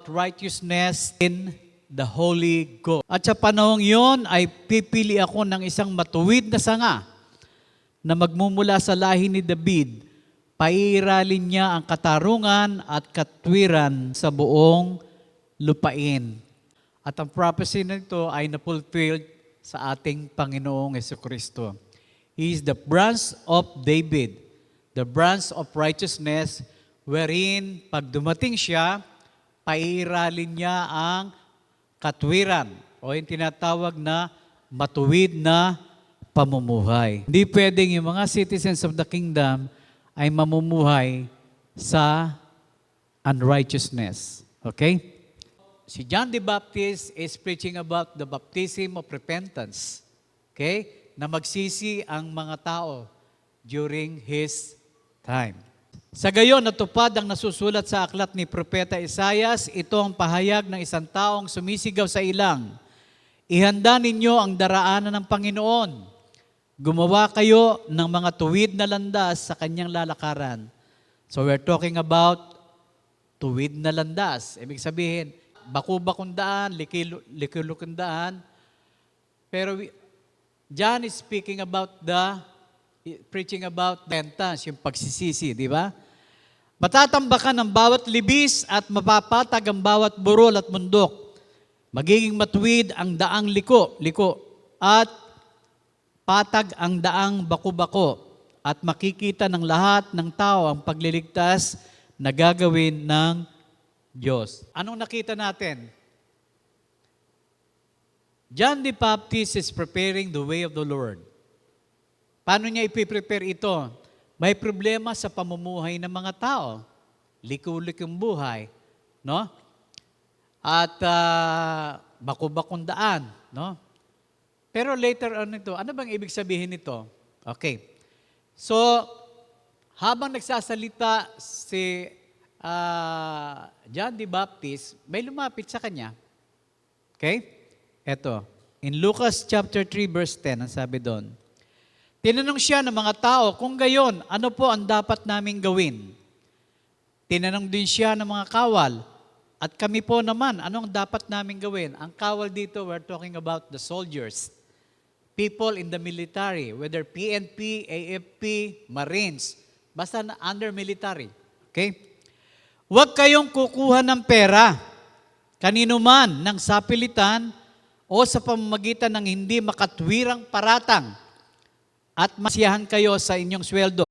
righteousness in the Holy Ghost. At sa panahong yon ay pipili ako ng isang matuwid na sanga na magmumula sa lahi ni David. Pairalin niya ang katarungan at katwiran sa buong lupain. At ang prophecy nito ay napulfilled sa ating Panginoong Jesucristo. He is the branch of David, the branch of righteousness, wherein pag dumating siya, pairalin niya ang katwiran o yung tinatawag na matuwid na pamumuhay. Hindi pwedeng yung mga citizens of the kingdom ay mamumuhay sa unrighteousness. Okay? Si John the Baptist is preaching about the baptism of repentance. Okay? Na magsisi ang mga tao during his time. Sa gayon, natupad ang nasusulat sa aklat ni Propeta Isaias, ito ang pahayag ng isang taong sumisigaw sa ilang. Ihanda ninyo ang daraanan ng Panginoon. Gumawa kayo ng mga tuwid na landas sa kanyang lalakaran. So we're talking about tuwid na landas. Ibig sabihin, baku-bakong daan, likilukong daan. Pero John is speaking about preaching about repentance, yung pagsisisi, di ba? Matatambakan ang bawat libis at mapapatag ang bawat burol at bundok. Magiging matuwid ang daang liko, at patag ang daang baku-bako, at makikita ng lahat ng tao ang pagliligtas na gagawin ng Diyos. Anong nakita natin? John the Baptist is preparing the way of the Lord. Paano niya ipiprepare ito? May problema sa pamumuhay ng mga tao. Liku-likong buhay. No? At baku-bakong daan. No? Pero later on ito, ano bang ibig sabihin nito? Okay. So, habang nagsasalita si John the Baptist, may lumapit sa kanya. Okay? Eto. In Lucas chapter 3 verse 10, ang sabi doon, tinanong siya ng mga tao, kung gayon, ano po ang dapat naming gawin? Tinanong din siya ng mga kawal, at kami po naman, anong dapat naming gawin? Ang kawal dito, we're talking about the soldiers. People in the military, whether PNP, AFP, Marines, basta under military. Okay? Huwag kayong kukuha ng pera, kanino man, ng sapilitan, o sa pamamagitan ng hindi makatwirang paratang, at masiyahan kayo sa inyong sweldo.